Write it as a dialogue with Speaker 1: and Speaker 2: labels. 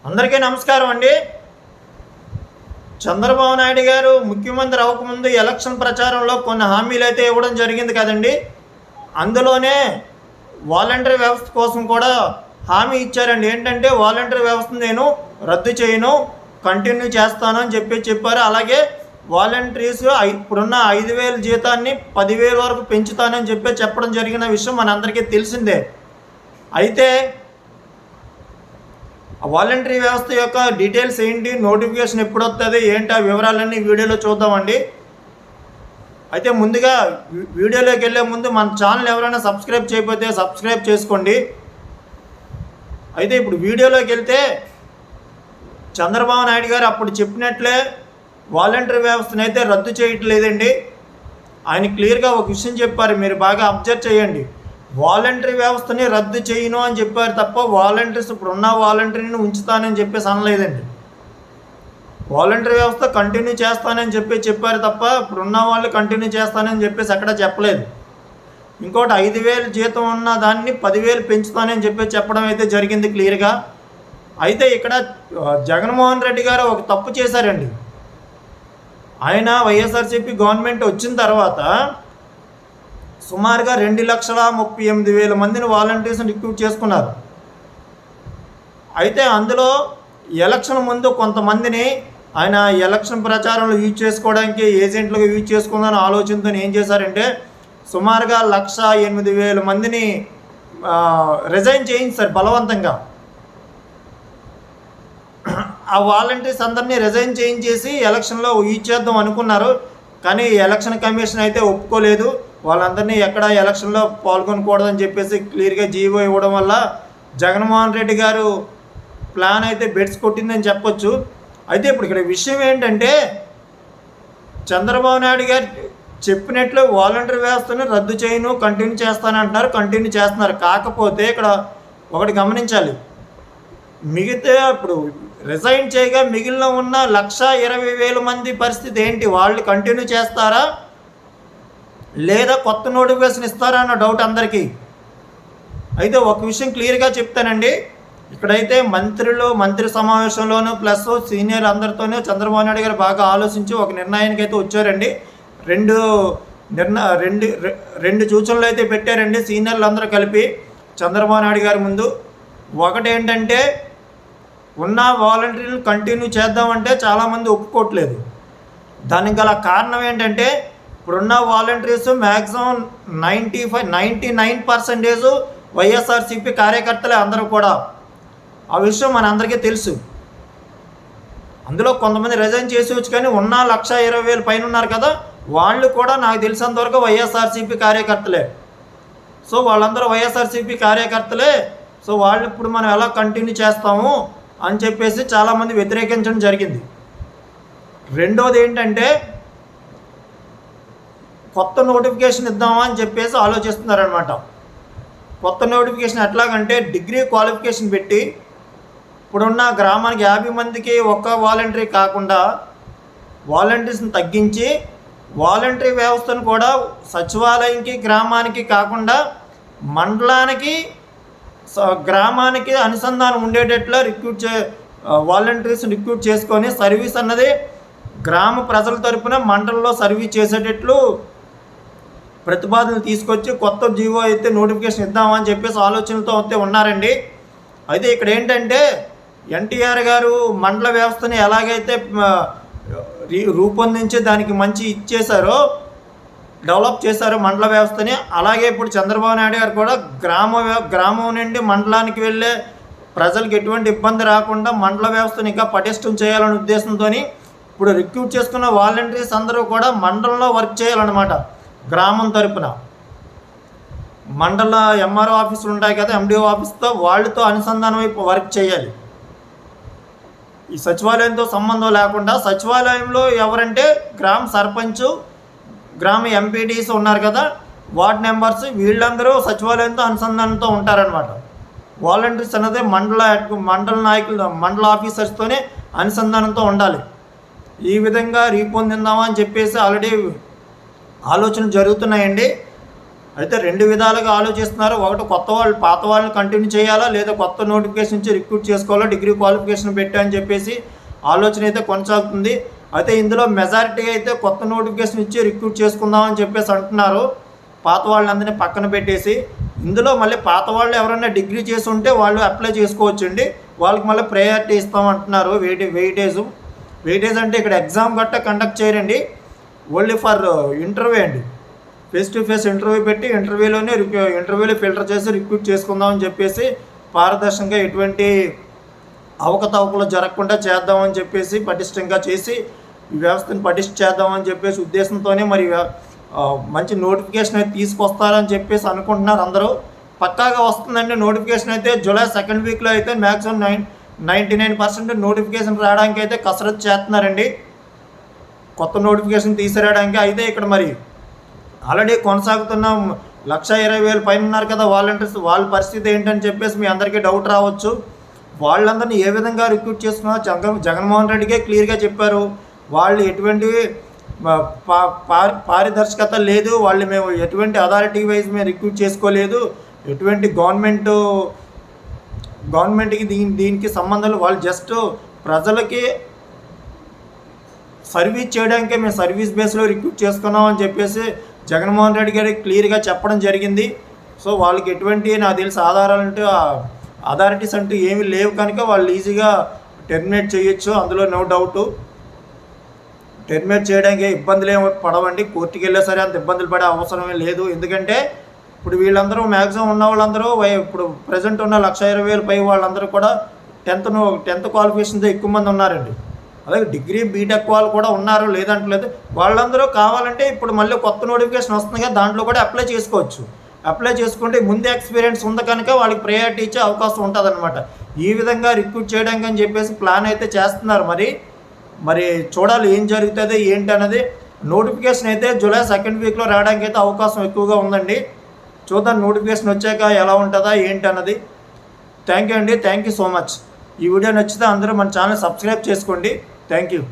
Speaker 1: అందరికీ నమస్కారం అండి. చంద్రబాబు నాయుడు గారు ముఖ్యమంత్రి అవ్వకముందు ఎలక్షన్ ప్రచారంలో కొన్ని హామీలు అయితే ఇవ్వడం జరిగింది కదండి. అందులోనే వాలంటరీ వ్యవస్థ కోసం కూడా హామీ ఇచ్చారండి. ఏంటంటే వాలంటరీ వ్యవస్థను నేను రద్దు చేయను, కంటిన్యూ చేస్తాను అని చెప్పారు. అలాగే వాలంటీర్స్ ఇప్పుడున్న 5,000 జీతాన్ని 10,000 వరకు పెంచుతానని చెప్పడం జరిగిన విషయం మనందరికీ తెలిసిందే. అయితే వాలంటరీ వ్యవస్థ యొక్క డీటెయిల్స్ ఏంటి, నోటిఫికేషన్ ఎప్పుడు వస్తుంది ఏంటి, ఆ వివరాలన్నీ వీడియోలో చూద్దామండి. అయితే ముందుగా వీడియోలోకి వెళ్ళే ముందు మన ఛానల్ ఎవరైనా సబ్స్క్రైబ్ చేయకపోతే సబ్స్క్రైబ్ చేసుకోండి. అయితే ఇప్పుడు వీడియోలోకి వెళ్తే చంద్రబాబు నాయుడు గారు అప్పుడు చెప్పినట్లే వాలంటరీ వ్యవస్థను అయితే రద్దు చేయట్లేదండి. ఆయన క్లియర్గా ఒక విషయం చెప్పారు, మీరు బాగా అబ్జర్వ్ చేయండి. వాలంటరీ వ్యవస్థని రద్దు చేయను అని చెప్పారు తప్ప వాలంటీర్స్ ఇప్పుడు ఉన్న వాలంటీర్ని ఉంచుతానని చెప్పేసి అనలేదండి. వాలంటరీ వ్యవస్థ కంటిన్యూ చేస్తానని చెప్పారు తప్ప ఇప్పుడున్న వాళ్ళు కంటిన్యూ చేస్తానని చెప్పేసి ఎక్కడ చెప్పలేదు. ఇంకోటి 5,000 జీతం ఉన్న దాన్ని 10,000 పెంచుతానని చెప్పడం అయితే జరిగింది క్లియర్గా. అయితే ఇక్కడ జగన్మోహన్ రెడ్డి గారు ఒక తప్పు చేశారండి. ఆయన వైఎస్ఆర్సీపీ గవర్నమెంట్ వచ్చిన తర్వాత సుమారుగా 2,38,000 మందిని వాలంటీర్స్ని రిక్రూట్ చేసుకున్నారు. అయితే అందులో ఎలక్షన్ ముందు కొంతమందిని ఆయన ఎలక్షన్ ప్రచారంలో యూజ్ చేసుకోవడానికి ఏజెంట్లుగా యూజ్ చేసుకుందని ఆలోచనతో ఏం చేశారంటే సుమారుగా 1,08,000 మందిని రిజైన్ చేయించారు బలవంతంగా. ఆ వాలంటీర్స్ అందరినీ రిజైన్ చేయించేసి ఎలక్షన్లో యూజ్ చేద్దాం అనుకున్నారు. కానీ ఎలక్షన్ కమిషన్ అయితే ఒప్పుకోలేదు. వాళ్ళందరినీ ఎక్కడ ఎలక్షన్లో పాల్గొనకూడదని చెప్పేసి క్లియర్గా జీవో ఇవ్వడం వల్ల జగన్మోహన్ రెడ్డి గారు ప్లాన్ అయితే బెడ్స్ కొట్టిందని చెప్పొచ్చు. అయితే ఇప్పుడు ఇక్కడ విషయం ఏంటంటే చంద్రబాబు నాయుడు గారు చెప్పినట్లు వాలంటరీ వ్యవస్థను రద్దు చేయను, కంటిన్యూ చేస్తానంటున్నారు, కంటిన్యూ చేస్తున్నారు. కాకపోతే ఇక్కడ ఒకటి గమనించాలి, మిగతా ఇప్పుడు రిజైన్ చేయగా మిగిలిన ఉన్న 1,20,000 మంది పరిస్థితి ఏంటి? వాళ్ళు కంటిన్యూ చేస్తారా లేదా కొత్త నోటిఫికేషన్ ఇస్తారా అన్న డౌట్ అందరికీ. అయితే ఒక విషయం క్లియర్గా చెప్తానండి. ఇక్కడైతే మంత్రి సమావేశంలోనూ ప్లస్ సీనియర్ అందరితోనూ చంద్రబాబు నాయుడు గారు బాగా ఆలోచించి ఒక నిర్ణయానికి అయితే వచ్చారండి. రెండు సూచనలు అయితే పెట్టారండి సీనియర్లు అందరూ కలిపి చంద్రబాబు నాయుడు గారి ముందు. ఒకటి ఏంటంటే ఉన్న వాలంటీర్లు కంటిన్యూ చేద్దామంటే చాలామంది ఒప్పుకోవట్లేదు. దానికి గల కారణం ఏంటంటే ఇప్పుడున్న వాలంటీర్స్ మ్యాక్సిమం 99% వైఎస్ఆర్సీపీ కార్యకర్తలే అందరూ కూడా. ఆ విషయం మన అందరికీ తెలుసు. అందులో కొంతమంది రిజైన్ చేసేవచ్చు, కానీ ఉన్న 1,20,000 పైన ఉన్నారు కదా, వాళ్ళు కూడా నాకు తెలిసినంతవరకు వైఎస్ఆర్సీపీ కార్యకర్తలే. సో వాళ్ళందరూ వైఎస్ఆర్సీపీ కార్యకర్తలే. సో వాళ్ళు ఇప్పుడు మనం ఎలా కంటిన్యూ చేస్తాము అని చెప్పేసి చాలామంది వ్యతిరేకించడం జరిగింది. రెండోది ఏంటంటే కొత్త నోటిఫికేషన్ ఇద్దామా అని చెప్పేసి ఆలోచిస్తున్నారనమాట. కొత్త నోటిఫికేషన్ ఎట్లాగంటే డిగ్రీ క్వాలిఫికేషన్ పెట్టి ఇప్పుడున్న గ్రామానికి 50 మందికి ఒక్క వాలంటరీ కాకుండా వాలంటీర్స్ని తగ్గించి వాలంటరీ వ్యవస్థను కూడా సచివాలయంకి గ్రామానికి కాకుండా మండలానికి గ్రామానికి అనుసంధానం ఉండేటట్లు వాలంటీర్స్ రిక్రూట్ చేసుకొని సర్వీస్ అన్నది గ్రామ ప్రజల తరపున మండలంలో సర్వీస్ చేసేటట్లు ప్రతిపాదనలు తీసుకొచ్చి కొత్త జీవో అయితే నోటిఫికేషన్ ఇద్దామని చెప్పేసి ఆలోచనలతో అయితే ఉన్నారండి. అయితే ఇక్కడ ఏంటంటే ఎన్టీఆర్ గారు మండల వ్యవస్థని ఎలాగైతే రూపొందించి దానికి మంచి ఇచ్చేశారో, డెవలప్ చేశారు మండల వ్యవస్థని, అలాగే ఇప్పుడు చంద్రబాబు నాయుడు గారు కూడా గ్రామం నుండి మండలానికి వెళ్ళే ప్రజలకు ఎటువంటి ఇబ్బంది రాకుండా మండల వ్యవస్థని ఇంకా పటిష్టం చేయాలనే ఉద్దేశంతో ఇప్పుడు రిక్రూట్ చేసుకున్న వాలంటీర్స్ అందరూ కూడా మండలంలో వర్క్ చేయాలన్నమాట. గ్రామం తరపున మండల ఎంఆర్ఓ ఆఫీసులు ఉంటాయి కదా, ఎండిఓ ఆఫీస్తో వాళ్ళతో అనుసంధానం వైపు వర్క్ చేయాలి. ఈ సచివాలయంతో సంబంధం లేకుండా సచివాలయంలో ఎవరంటే గ్రామ సర్పంచు, గ్రామ ఎంపీడీస్ ఉన్నారు కదా, వార్డ్ మెంబర్స్, వీళ్ళందరూ సచివాలయంతో అనుసంధానంతో ఉంటారనమాట. వాలంటీర్స్ అనేది మండల నాయకులు, మండల ఆఫీసర్స్తోనే అనుసంధానంతో ఉండాలి. ఈ విధంగా రూపొందిందామని చెప్పేసి ఆల్రెడీ ఆలోచనలు జరుగుతున్నాయండి. అయితే రెండు విధాలుగా ఆలోచిస్తున్నారు. ఒకటి కొత్త వాళ్ళు పాత వాళ్ళని కంటిన్యూ చేయాలా, లేదా కొత్త నోటిఫికేషన్ నుంచి రిక్రూట్ చేసుకోవాలా, డిగ్రీ క్వాలిఫికేషన్ పెట్టా అని చెప్పేసి ఆలోచన అయితే కొనసాగుతుంది. అయితే ఇందులో మెజారిటీ అయితే కొత్త నోటిఫికేషన్ ఇచ్చి రిక్రూట్ చేసుకుందామని చెప్పేసి అంటున్నారు, పాత వాళ్ళందరినీ పక్కన పెట్టేసి. ఇందులో మళ్ళీ పాత వాళ్ళు ఎవరైనా డిగ్రీ చేసి ఉంటే వాళ్ళు అప్లై చేసుకోవచ్చండి, వాళ్ళకి మళ్ళీ ప్రయారిటీ ఇస్తామంటున్నారు. వెయిటేజ్ అంటే ఇక్కడ ఎగ్జామ్ గట్టా కండక్ట్ చేయరండి, ఓన్లీ ఫర్ ఇంటర్వ్యూ అండి. ఫేస్ టు ఫేస్ ఇంటర్వ్యూ పెట్టి ఇంటర్వ్యూలో ఫిల్టర్ చేసి రిక్రూట్ చేసుకుందామని చెప్పేసి పారదర్శకంగా ఎటువంటి అవకతవకలు జరగకుండా చేద్దామని చెప్పేసి పటిష్టంగా చేసి ఈ వ్యవస్థను పటిష్ట చేద్దామని చెప్పేసి ఉద్దేశంతోనే మరి మంచి నోటిఫికేషన్ అయితే తీసుకొస్తారని చెప్పేసి అనుకుంటున్నారు అందరూ. పక్కాగా వస్తుందండి నోటిఫికేషన్ అయితే. జూలై సెకండ్ వీక్లో అయితే మ్యాక్సిమం 99% నోటిఫికేషన్ రావడానికి అయితే కసరత్తు చేస్తున్నారండి, కొత్త నోటిఫికేషన్ తీసుకురావడానికి. అయితే ఇక్కడ మరి ఆల్రెడీ కొనసాగుతున్న 1,20,000 పైన ఉన్నారు కదా వాలంటీర్స్, వాళ్ళ పరిస్థితి ఏంటని చెప్పేసి మీ అందరికీ డౌట్ రావచ్చు. వాళ్ళందరినీ ఏ విధంగా రిక్రూట్ చేసుకున్నారో జగన్మోహన్ రెడ్డికే క్లియర్గా చెప్పారు. వాళ్ళు ఎటువంటి పారదర్శకత లేదు, వాళ్ళు మేము ఎటువంటి అథారిటీ వైజ్ మేము రిక్రూట్ చేసుకోలేదు, ఎటువంటి గవర్నమెంట్కి దీనికి సంబంధాలు, వాళ్ళు జస్ట్ ప్రజలకి సర్వీస్ చేయడానికే మేము సర్వీస్ బేస్లో రిక్రూట్ చేసుకున్నాం అని చెప్పేసి జగన్మోహన్ రెడ్డి గారికి క్లియర్గా చెప్పడం జరిగింది. సో వాళ్ళకి ఎటువంటి నాకు తెలిసి అథారిటీస్ అంటూ ఏమీ లేవు కనుక వాళ్ళు ఈజీగా టెర్మినేట్ చేయొచ్చు, అందులో నో డౌటు. టెర్మినేట్ చేయడానికి ఇబ్బందులు ఏమి పడవండి, కోర్టుకి వెళ్ళే సరే అంత ఇబ్బందులు పడే అవసరమే లేదు. ఎందుకంటే ఇప్పుడు వీళ్ళందరూ మ్యాక్సిమం ఉన్న వాళ్ళందరూ ఇప్పుడు ప్రజెంట్ ఉన్న 1,20,000 పై వాళ్ళందరూ కూడా 10th క్వాలిఫికేషన్తో ఎక్కువ మంది ఉన్నారండి. అలాగే డిగ్రీ బీటెక్ వాళ్ళు కూడా ఉన్నారు, లేదంటలేదు. వాళ్ళందరూ కావాలంటే ఇప్పుడు మళ్ళీ కొత్త నోటిఫికేషన్ వస్తుంది కదా, దాంట్లో కూడా అప్లై చేసుకోవచ్చు. అప్లై చేసుకుంటే ముందే ఎక్స్పీరియన్స్ ఉంది కనుక వాళ్ళకి ప్రయారిటీ ఇచ్చే అవకాశం ఉంటుంది అనమాట. ఈ విధంగా రిక్రూట్ చేయడానికి అని చెప్పేసి ప్లాన్ అయితే చేస్తున్నారు. మరి చూడాలి ఏం జరుగుతుంది ఏంటి అన్నది. నోటిఫికేషన్ అయితే జూలై సెకండ్ వీక్లో రావడానికి అయితే అవకాశం ఎక్కువగా ఉందండి. చూద్దాం నోటిఫికేషన్ వచ్చాక ఎలా ఉంటుందా ఏంటి అన్నది. థ్యాంక్ యూ అండి, థ్యాంక్ యూ సో మచ్. ఈ వీడియో నచ్చితే అందరూ మన ఛానల్ సబ్స్క్రైబ్ చేసుకోండి. Thank you.